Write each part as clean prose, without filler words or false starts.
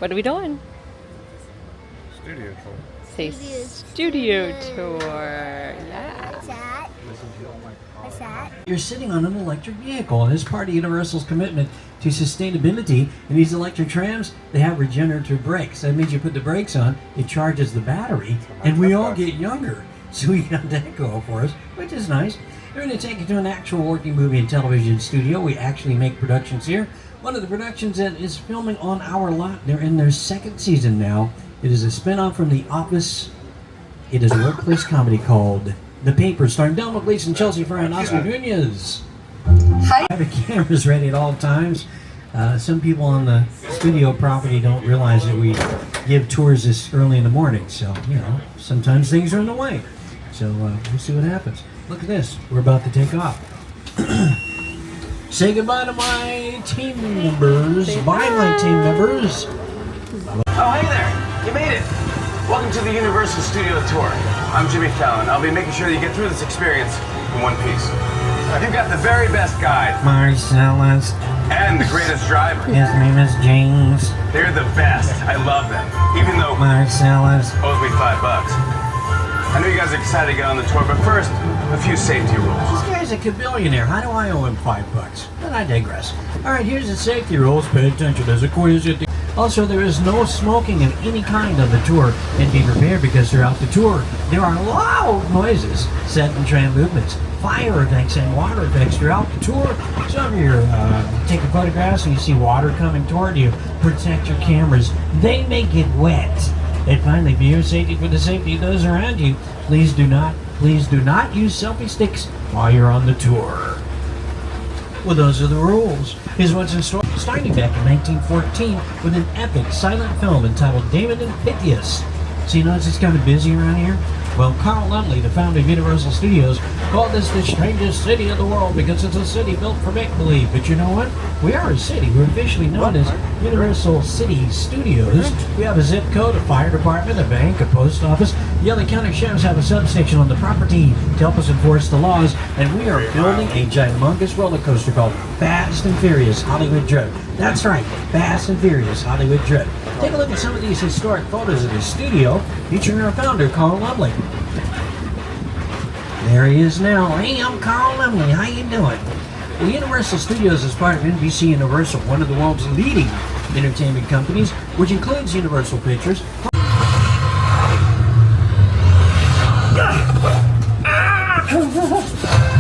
What are we doing? Studio tour. Say studio tour. Yeah. What's that? What's that? You're sitting on an electric vehicle, and as part of Universal's commitment to sustainability, in these electric trams, they have regenerative brakes. That means you put the brakes on, it charges the battery, and we all get younger. So we got that going for us, which is nice. We're going to take you to an actual working movie and television studio. We actually make productions here. One of the productions that is filming on our lot, they're in their second season now. It is a spin-off from The Office. It is a workplace comedy called The Paper, starring Delma Gleason, Chelsea Fry, and Oscar Nunez. Hi. I have the cameras ready at all times. Some people on the studio property don't realize that we give tours this early in the morning, so, you know, sometimes things are in the way. So we'll see what happens. Look at this. We're about to take off. Say goodbye to my team members. Bye, my team members. Oh, hey there! You made it! Welcome to the Universal Studio Tour. I'm Jimmy Fallon. I'll be making sure that you get through this experience in one piece. You've got the very best guide Marcellus. and the greatest driver. His name is James. They're the best. I love them. Even though Marcellus. owes me $5. I know you guys are excited to get on the tour, but first, a few safety rules. This guy's a billionaire. How do I owe him $5? But I digress. All right, here's the safety rules. Pay attention as a quiz. Also, there is no smoking of any kind on the tour, and be prepared because throughout the tour, there are loud noises set in tram movements, fire effects, and water effects throughout the tour. So if you're taking photographs and you see water coming toward you, protect your cameras. They may get wet. And finally, for your safety, for the safety of those around you, please do not use selfie sticks while you're on the tour. Well, those are the rules. Here's what's in store. Starting back in 1914 with an epic silent film entitled Damon and Pythias. So you notice it's kind of busy around here? Well, Carl Lumley, the founder of Universal Studios, called this the strangest city in the world because it's a city built for make-believe. But you know what? We are a city. We're officially known as Universal City Studios. We have a zip code, a fire department, a bank, a post office. The other county sheriffs have a substation on the property to help us enforce the laws. And we are building a ginormous roller coaster called Fast and Furious Hollywood Drift. That's right, Fast and Furious Hollywood Drift. Take a look at some of these historic photos of the studio featuring our founder, Carl Lumley. There he is now. Hey, I'm Carl Lumley. How you doing? Well, Universal Studios is part of NBC Universal, one of the world's leading entertainment companies, which includes Universal Pictures.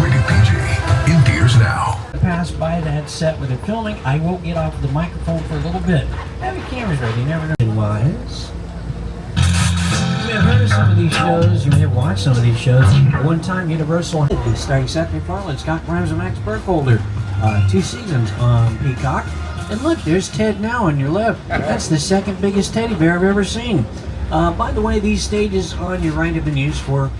Rated PG. In theaters now. Pass by that set where they're filming. I won't get off the microphone for a little bit. Have your cameras ready. You never know. Wise. You may have heard of some of these shows. You may have watched some of these shows. At one time, Universal, starring Seth MacFarlane, Scott Grimes, and Max Burkholder. 2 seasons on Peacock. And look, there's Ted now on your left. That's the second biggest teddy bear I've ever seen. By the way, these stages on your right have been used for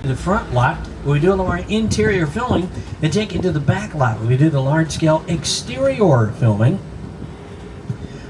the front lot, where we do all of our interior filming, and take you to the back lot, where we do the large-scale exterior filming.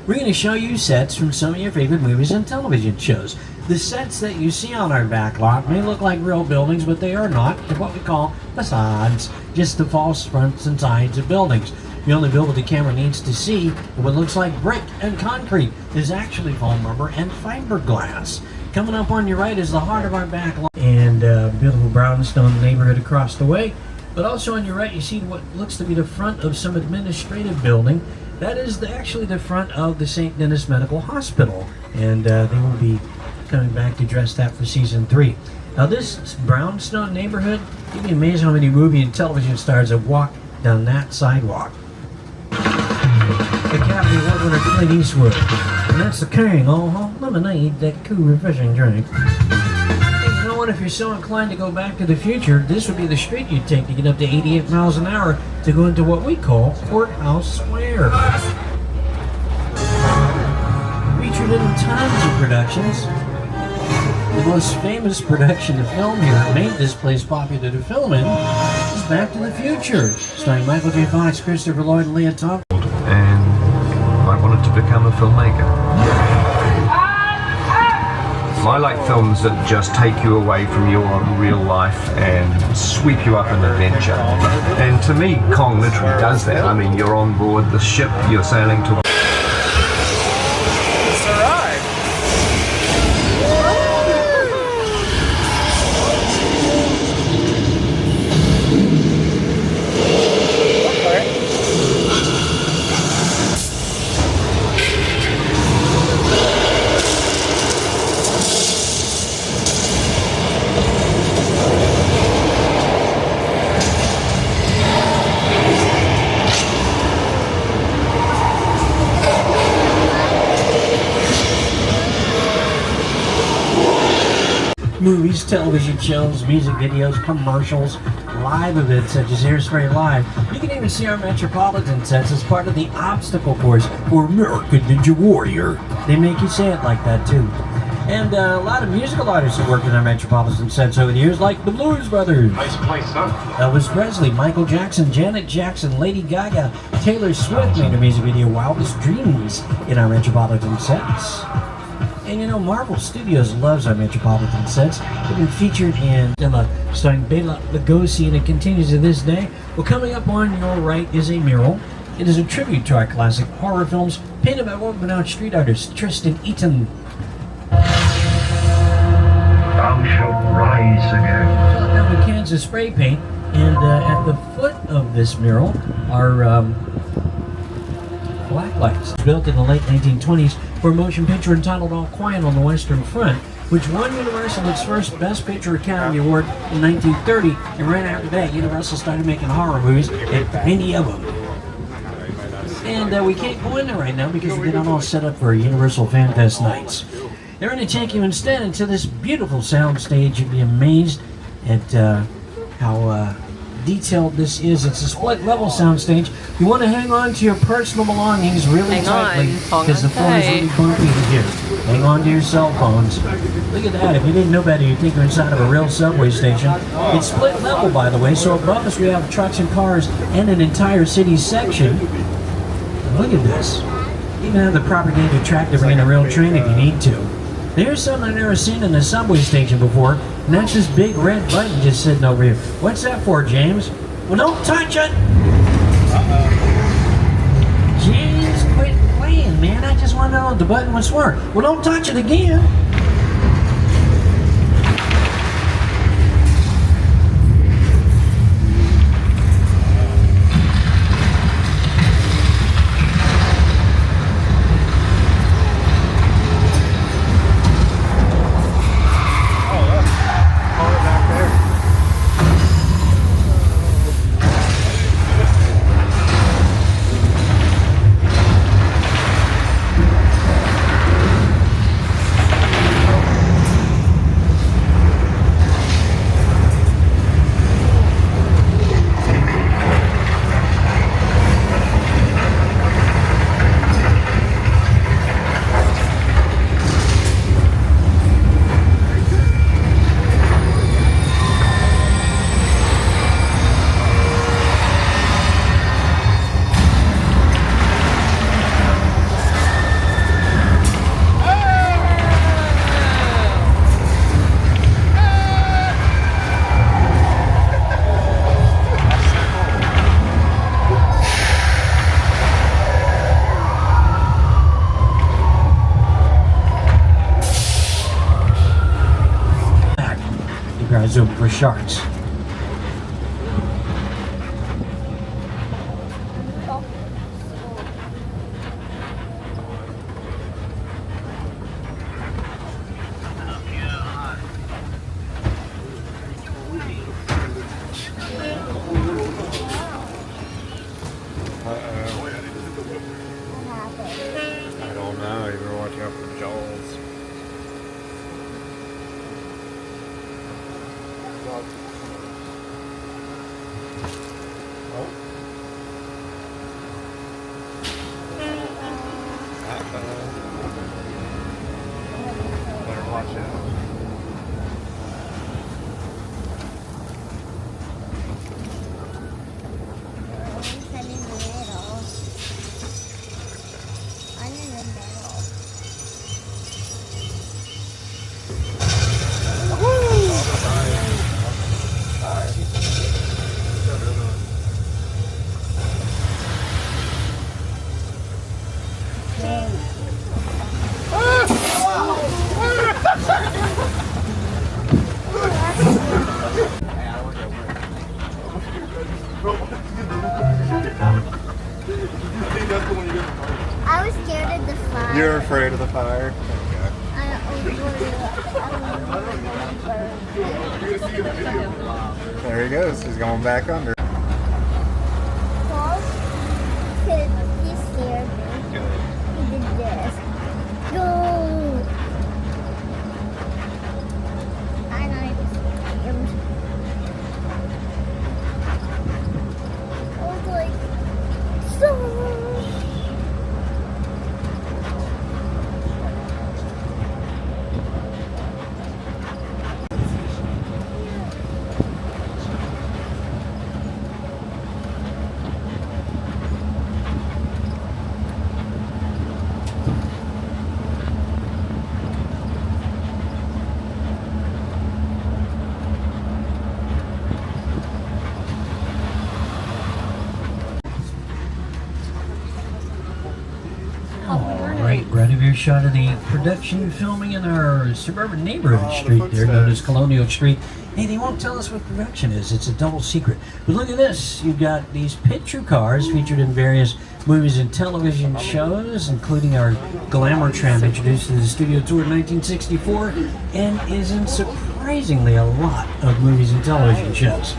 We're going to show you sets from some of your favorite movies and television shows. The sets that you see on our back lot may look like real buildings, but they are not. They're what we call facades, just the false fronts and sides of buildings. The only building the camera needs to see what looks like brick and concrete is actually foam rubber and fiberglass. Coming up on your right is the heart of our back lot and beautiful brownstone neighborhood across the way. But also on your right, you see what looks to be the front of some administrative building. That is actually the front of the St. Denis Medical Hospital, and they will be coming back to dress that for season 3. Now this brownstone neighborhood, you'd be amazed how many movie and television stars have walked down that sidewalk. The Academy Award winner Clint Eastwood, and that's the king. Lemonade, that cool refreshing drink. Hey, you know what? If you're so inclined to go back to the future, this would be the street you'd take to get up to 88 miles an hour to go into what we call Courthouse Square. Featured in tons of productions. The most famous production of film here that made this place popular to film in is Back to the Future, starring Michael J. Fox, Christopher Lloyd, and Leah Thompson. And I wanted to become a filmmaker. I like films that just take you away from your real life and sweep you up an adventure. And to me, Kong literally does that. I mean, you're on board the ship, you're sailing to movies, television shows, music videos, commercials, live events such as Hairspray Live. You can even see our Metropolitan sets as part of the obstacle course for American Ninja Warrior. They make you say it like that too. And a lot of musical artists have worked in our Metropolitan sets over the years, like the Blues Brothers, Nice place, huh? Elvis Presley, Michael Jackson, Janet Jackson, Lady Gaga, Taylor Swift made a music video, Wildest Dreams, in our Metropolitan sets. And you know, Marvel Studios loves our Metropolitan sets. They've been featured in Emma starring Bela Lugosi, and it continues to this day. Well, coming up on your right is a mural. It is a tribute to our classic horror films, painted by world-renowned street artist Tristan Eaton. Thou shalt rise again. Now the cans of spray paint, and at the foot of this mural are black lights. Built in the late 1920s for a motion picture entitled All Quiet on the Western Front, which won Universal its first Best Picture Academy Award in 1930, and right after that, Universal started making horror movies, and many of them. And we can't go in there right now because they're not all set up for Universal Fan Fest nights. They're going to take you instead into this beautiful sound stage. You'd be amazed at how detailed this is. It's a split level sound stage. You want to hang on to your personal belongings really tightly because the floor is really bumpy here. Hang on to your cell phones. Look at that. If you didn't know better, you'd think you're inside of a real subway station. It's split level, by the way, so above us we have trucks and cars and an entire city section. Look at this. You even have the proper gauge of track to bring in a real train if you need to. There's something I've never seen in a subway station before, and that's this big red button just sitting over here. What's that for, James? Well, don't touch it! James, quit playing, man. I just want to know if the button was for. Well, don't touch it again. Zoom for sharks. I don't know. You were watching out for Jaws. Better watch out. I was scared of the fire. You're afraid of the fire? There he goes. He's going back under. Paul, he scared me. He did this. Go! I right of your shot of the production filming in our suburban neighborhood street there, known as Colonial Street. Hey, they won't tell us what production is. It's a double secret. But look at this. You've got these picture cars featured in various movies and television shows, including our Glamour Tram, introduced to the studio tour in 1964, and is in surprisingly a lot of movies and television shows.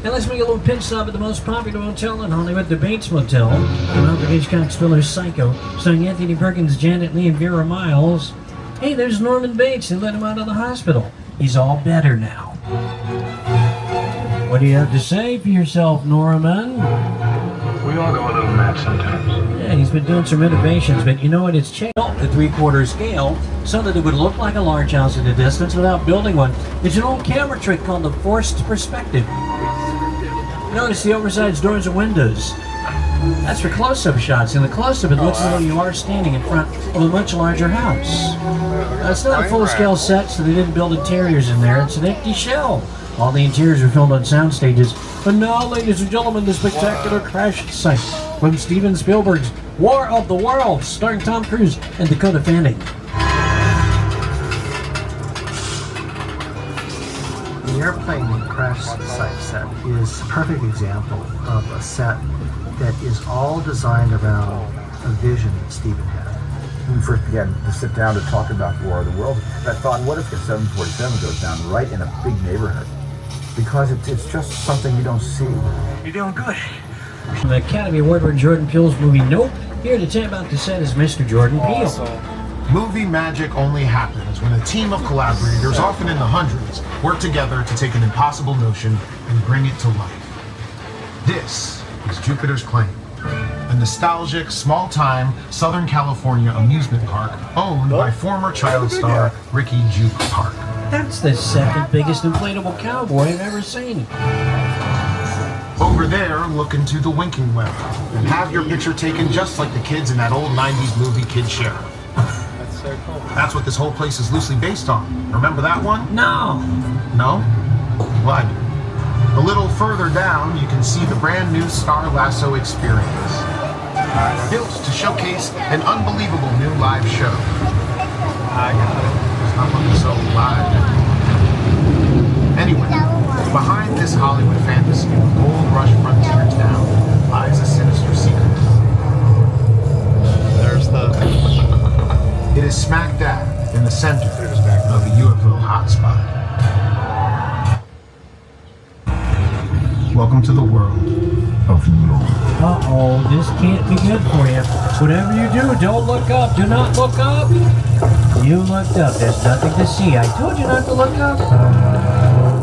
Now let's make a little pit stop at the most popular hotel in Hollywood, the Bates Motel. From Alfred Hitchcock thriller's Psycho, starring Anthony Perkins, Janet Leigh, and Vera Miles. Hey, there's Norman Bates. They let him out of the hospital. He's all better now. What do you have to say for yourself, Norman? We all go a little mad sometimes. Yeah, he's been doing some renovations, but you know what? It's changed to 3/4 scale so that it would look like a large house in the distance without building one. It's an old camera trick called the forced perspective. Notice the oversized doors and windows. That's for close-up shots. In the close-up, it looks as though you are standing in front of a much larger house. It's not a full-scale set, so they didn't build interiors in there. It's an empty shell. All the interiors were filmed on sound stages. But now, ladies and gentlemen, the spectacular crash site from Steven Spielberg's War of the Worlds, starring Tom Cruise and Dakota Fanning. The airplane crash site set is a perfect example of a set that is all designed around a vision that Steven had. When we first began to sit down to talk about War of the Worlds, I thought, what if the 747 goes down right in a big neighborhood? Because it's just something you don't see. You're doing good. From the Academy Award-winning Jordan Peele's movie Nope, here to tell you about the set is Mr. Jordan Peele. Movie magic only happens when a team of collaborators, often in the hundreds, work together to take an impossible notion and bring it to life. This is Jupiter's Claim, a nostalgic, small-time Southern California amusement park owned by former child star Ricky Juke Park. That's the second biggest inflatable cowboy I've ever seen. Over there, look into the winking well and have your picture taken just like the kids in that old 90s movie Kid Sheriff. That's so cool. That's what this whole place is loosely based on. Remember that one? No! No? Well, I do. A little further down, you can see the brand new Star Lasso experience. Built to showcase an unbelievable new live show. I got it. There's nothing so live. Anyway, behind this Hollywood fantasy of a gold rush frontier town lies a sinister secret. There's the... It is smack dab in the center of a UFO hotspot. Welcome to the world of Lore. Uh-oh, this can't be good for you. Whatever you do, don't look up. Do not look up. You looked up. There's nothing to see. I told you not to look up.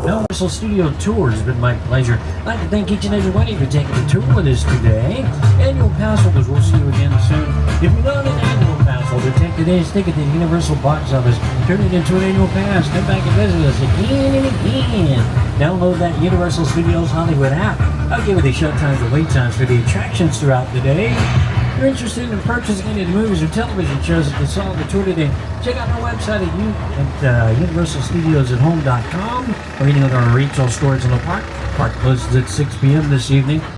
Universal Studio Tour has been my pleasure. I'd like to thank each and every one of you for taking the tour with us today. Annual pass holders, we'll see you again soon. If you're not an annual pass holder, take today's ticket to the Universal box office, turn it into an annual pass, come back and visit us again and again. Download that Universal Studios Hollywood app. I'll give you the showtimes and wait times for the attractions throughout the day. If you're interested in purchasing any of the movies or television shows that you saw on the tour today, check out our website at universalstudiosathome.com or any of our retail stores in the park. Park closes at 6 p.m. this evening.